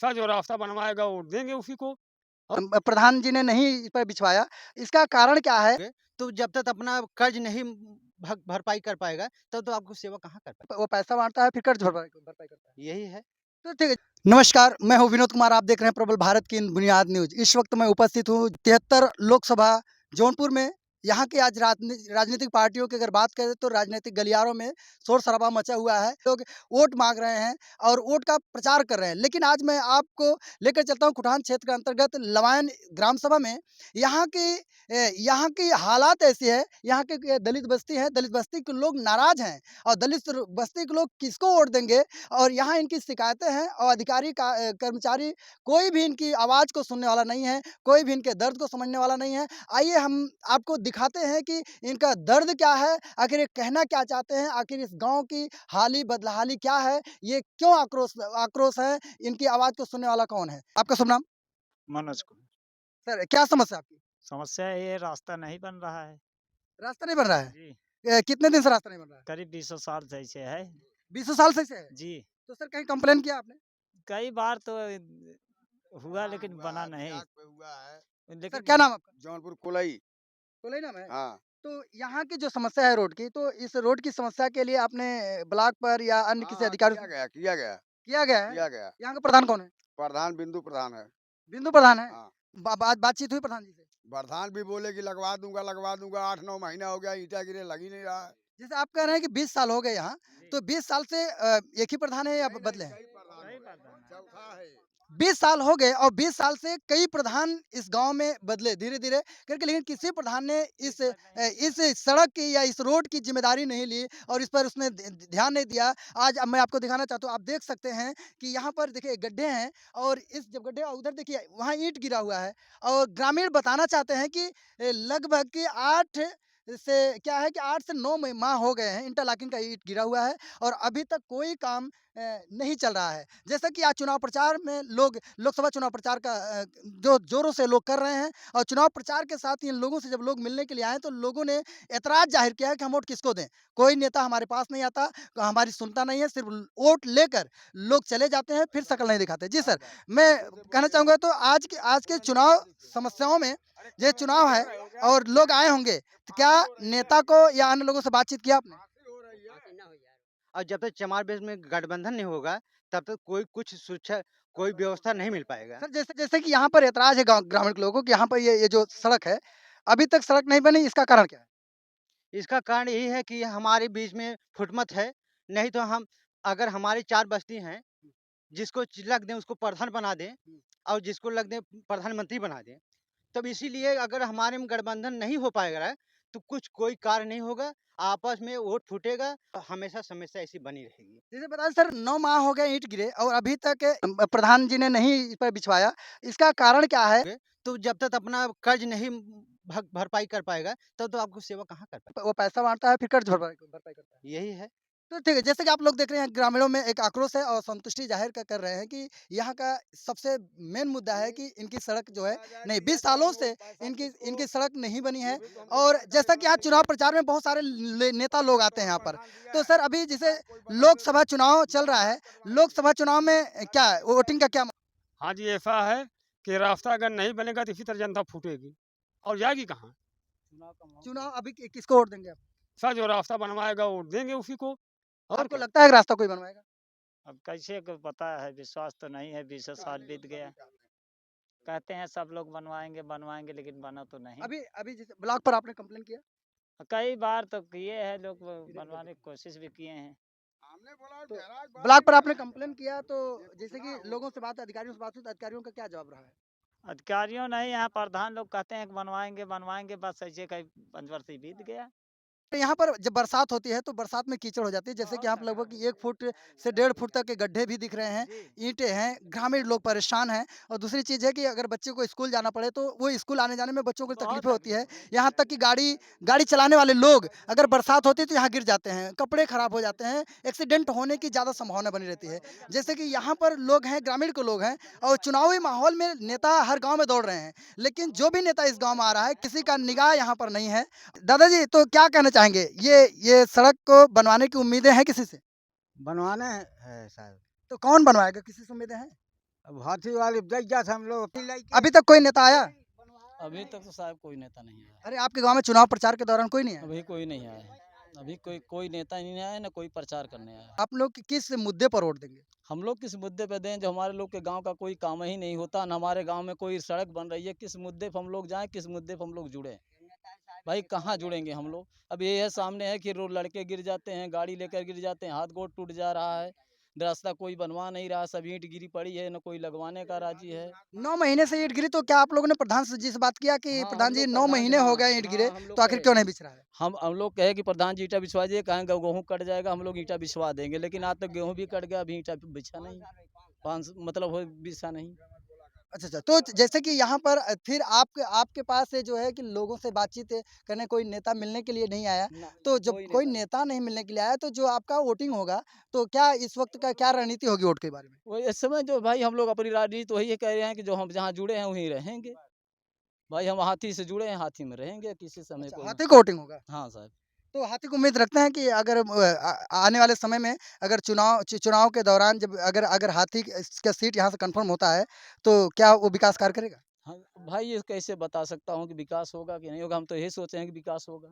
Sir जो रास्ता बनवाएगा वो देंगे उसी को। प्रधान जी ने नहीं इस पर बिछवाया, इसका कारण क्या है? तो जब तक अपना कर्ज नहीं भरपाई कर पाएगा, तब तो आपको सेवा कहाँ कर पाएगा? वो पैसा बाँटता है फिर कर्ज भरपाई करता है। यही है। तो ठीक है। नमस्कार, मैं हूँ विनोद कुमार, आप देख रहे हैं प्रबल भारत की बुनियाद न्यूज़। इस वक्त मैं उपस्थित हूँ 73 लोकसभा जौनपुर में। यहाँ की आज राजनीतिक पार्टियों की अगर बात करें तो राजनीतिक गलियारों में शोर-शराबा मचा हुआ है। लोग वोट माँग रहे हैं और वोट का प्रचार कर रहे हैं। लेकिन आज मैं आपको लेकर चलता हूँ कुठान क्षेत्र के अंतर्गत लवायन ग्राम सभा में। यहाँ की हालात ऐसी है, यहाँ की दलित बस्ती है, दलित बस्ती के लोग नाराज़ हैं और दलित बस्ती के लोग किसको वोट देंगे और यहाँ इनकी शिकायतें हैं और अधिकारी कर्मचारी कोई भी इनकी आवाज़ को सुनने वाला नहीं है, कोई भी इनके दर्द को समझने वाला नहीं है। आइए हम आपको दिखाते हैं कि इनका दर्द क्या है, आखिर ये कहना क्या चाहते हैं, आखिर इस गाँव की हाली बदहाली क्या है, ये क्यों आक्रोश आक्रोश है, इनकी आवाज़ को सुनने वाला कौन है? आपका शुभ नाम? मनोज को सर क्या समस्या है आपकी? समस्या ये रास्ता नहीं बन रहा है। रास्ता नहीं बन रहा है? जी। कितने दिन से रास्ता नहीं बन रहा है? करीब 20 साल से ऐसे है। 20 साल से ऐसे है? जी। तो सर कहीं कंप्लेन किया आपने? कई बार तो हुआ लेकिन हुआ बना है, नहीं। प्रयास पे हुआ है। सर लेकिन क्या नाम आपका? जौनपुर कोलई। कोलई नाम है? हाँ, तो यहाँ की जो समस्या है रोड की, तो इस रोड की समस्या के लिए आपने ब्लॉक पर या अन्य हाँ, किसी हाँ, अधिकारी से किया गया, किया गया है? किया गया। यहाँ का प्रधान कौन है? प्रधान बिंदु प्रधान है। बिंदु प्रधान है? हाँ, बातचीत हुई प्रधान जी से? प्रधान भी बोले कि लगवा दूँगा, 8-9 महीना हो गया, ईंटा गिरे लग ही नहीं रहा है। जैसे आप कह रहे हैं कि 20 साल हो गए यहाँ, जी। तो 20 साल से एक ही प्रधान है या नहीं, बदले नहीं, हैं? कई प्रधान कई हो गए, प्रधान है। चौथा है। 20 साल हो गए और 20 साल से कई प्रधान इस गाँव में बदले धीरे-धीरे करके, लेकिन किसी प्रधान ने इस सड़क की या इस रोड की ज़िम्मेदारी नहीं ली और इस पर उसने ध्यान नहीं दिया। आज अब मैं आपको दिखाना चाहता हूँ, आप देख सकते हैं कि यहाँ पर देखिए गड्ढे हैं और इस जब गड्ढे उधर देखिए वहाँ ईंट गिरा हुआ है और ग्रामीण बताना चाहते हैं कि लगभग कि 8 से क्या है कि 8 से 9 माह हो गए हैं इंटरलॉकिंग का ईंट गिरा हुआ है और अभी तक कोई काम नहीं चल रहा है। जैसा कि आज चुनाव प्रचार में लोग लोकसभा चुनाव प्रचार का जो ज़ोरों से लोग कर रहे हैं और चुनाव प्रचार के साथ इन लोगों से जब लोग मिलने के लिए आए तो लोगों ने ऐतराज़ ज़ाहिर किया है कि हम वोट किसको दें। कोई नेता हमारे पास नहीं आता, हमारी सुनता नहीं है, सिर्फ़ वोट लेकर लोग चले जाते हैं, फिर शकल नहीं दिखाते। जी सर, मैं कहना चाहूँगा तो आज के चुनाव समस्याओं में ये चुनाव है और लोग आए होंगे, तो क्या नेता को या अन्य लोगों से बातचीत किया आपने? और जब तक चमार बेस में गठबंधन नहीं होगा, तब तक कोई कुछ सुरक्षा कोई व्यवस्था नहीं मिल पाएगा। सर जैसे जैसे कि यहाँ पर ऐतराज़ है गाँव ग्रामीण के लोगों को कि यहाँ पर ये जो सड़क है, अभी तक सड़क नहीं बनी, इसका कारण क्या है? इसका कारण यही है कि हमारे बीच में फुटमत है, नहीं तो हम अगर हमारी 4 बस्ती हैं, जिसको लग दें उसको प्रधान बना दें और जिसको लग दें प्रधानमंत्री बना दें। तब इसीलिए अगर हमारे में गठबंधन नहीं हो पाएगा, तो कुछ कोई कार्य नहीं होगा, आपस में वोट फूटेगा, हमेशा समस्या ऐसी बनी रहेगी। जैसे बताएँ सर 9 माह हो गए ईंट गिरे और अभी तक प्रधान जी ने नहीं इस पर बिछवाया, इसका कारण क्या है? तो जब तक अपना कर्ज नहीं भरपाई कर पाएगा, तब तो आपको सेवा कहाँ कर पाएगा? वो पैसा बाँटता है फिर कर्ज भरपाई करता है। यही है। तो ठीक है, जैसे कि आप लोग देख रहे हैं ग्रामीणों में एक आक्रोश है और संतुष्टि ज़ाहिर कर रहे हैं कि यहाँ का सबसे मेन मुद्दा है कि इनकी सड़क जो है नहीं 20 सालों से इनकी इनकी सड़क नहीं बनी है और जैसा कि आज चुनाव प्रचार में बहुत सारे नेता लोग आते हैं यहाँ पर। तो सर अभी जैसे लोकसभा चुनाव चल रहा है, लोकसभा चुनाव में क्या वोटिंग का क्या हाँ जी, ऐसा है कि रास्ता अगर नहीं बनेगा तो इसी तरह जनता फूटेगी और जाएगी कहाँ? चुनाव अभी किसको वोट देंगे आप? सर जो रास्ता बनवाएगा वो देंगे उसी को। और आपको क्या? लगता है कि रास्ता कोई बनवाएगा? अब कैसे को पता है, विश्वास तो नहीं है, 20 साल बीत गया। कहते हैं सब लोग बनवाएँगे, बनवाएँगे लेकिन बना तो नहीं। अभी अभी जैसे ब्लॉक पर आपने कंप्लेन किया? कई बार तो किए हैं लोग, बनवाने की कोशिश भी किए हैं। हमने बोला तो गैराज बंद ब्लॉक पर है। आपने कंप्लेन किया तो जैसे कि लोगों से बात अधिकारियों से बात हुई तो अधिकारियों का क्या जवाब रहा है? अधिकारियों नहीं, यहाँ प्रधान लोग कहते हैं कि बनवाएँगे, बनवाएँगे, बस ऐसे कई 5 वर्ष ही बीत गया। तो यहाँ पर जब बरसात होती है तो बरसात में कीचड़ हो जाती है जैसे कि यहाँ पर लगभग 1 फुट से 1.5 फुट तक के गड्ढे भी दिख रहे हैं, ईंटें हैं, ग्रामीण लोग परेशान हैं और दूसरी चीज़ है कि अगर बच्चे को स्कूल जाना पड़े तो वो स्कूल आने-जाने में बच्चों को तकलीफ़ें होती है। यहाँ तक कि गाड़ी गाड़ी चलाने वाले लोग अगर बरसात होती है तो यहाँ गिर जाते हैं, कपड़े खराब हो जाते हैं, एक्सीडेंट होने की ज़्यादा संभावना बनी रहती है। जैसे कि यहाँ पर लोग हैं, ग्रामीण के लोग हैं और चुनावी माहौल में नेता हर गाँव में दौड़ रहे हैं, लेकिन जो भी नेता इस गाँव में आ रहा है, किसी का निगाह यहाँ पर नहीं है। दादाजी तो क्या कहना चाहेंगे? ये सड़क को बनवाने की उम्मीदें हैं किसी से? बनवाना है शायद। तो कौन बनवाएगा? किसी से उम्मीदें हैं? अब हाथी वाली दैया से हम लोग अभी तक कोई नेता आया? अभी तक तो साहब कोई नेता नहीं आया। अरे आपके गांव में चुनाव प्रचार के दौरान कोई नहीं आया? अभी कोई नहीं आया। अभी कोई कोई नेता नहीं आया, ना कोई प्रचार करने आया। आप लोग किस मुद्दे पर वोट देंगे? हम लोग किस मुद्दे पे दें, जो हमारे लोग के गांव का कोई काम ही नहीं होता, न हमारे गांव में कोई सड़क बन रही है। किस मुद्दे पे हम लोग जाएं, किस मुद्दे पे हम लोग जुड़े? भाई कहाँ जुड़ेंगे हम लोग? अब ये है सामने है कि रोड लड़के गिर जाते हैं, गाड़ी लेकर गिर जाते हैं, हाथ गोड़ टूट जा रहा है, रास्ता कोई बनवा नहीं रहा, सब ईंट गिरी पड़ी है, न कोई लगवाने का राजी है। 9 महीने से ईंट गिरी, तो क्या आप लोगों ने प्रधान जी से बात किया कि हाँ, प्रधान हम जी लोग 9 प्रधान महीने जी, हो हाँ, गए ईंट गिरे, हाँ, हम लोग तो आखिर कहे- क्यों नहीं बिछ रहा है? हम लोग कहे कि प्रधान जी ईंटा बिछवा दीजिए, कहें गेहूँ कट जाएगा, हम लोग ईंटा बिछवा देंगे, लेकिन आज तक गेहूँ भी कट गया, अभी ईंटा बिछा नहीं, मतलब बिछा नहीं। अच्छा, तो जैसे कि यहाँ पर फिर आपके पास से जो है कि लोगों से बातचीत करने कोई नेता मिलने के लिए नहीं आया, ना, तो जब कोई नहीं। नेता नहीं मिलने के लिए आया, तो जो आपका वोटिंग होगा, तो क्या इस वक्त का क्या रणनीति होगी वोट के बारे में? वो इस समय जो भाई हम लोग अपनी राजनीति वही कह रहे हैं कि जो हम जहाँ जुड़े हैं वहीं रहेंगे। भाई हम हाथी से जुड़े हैं, हाथी में रहेंगे, किसी समय अच्छा, कोई। हाथी को वोटिंग होगा। हाँ साहब। तो हाथी को उम्मीद रखते हैं कि अगर आने वाले समय में अगर चुनाव के दौरान जब अगर हाथी का सीट यहाँ से कंफर्म होता है, तो क्या वो विकास कार्य करेगा? हाँ भाई, ये कैसे बता सकता हूँ कि विकास होगा कि नहीं होगा? हम तो यही सोचे हैं कि विकास होगा।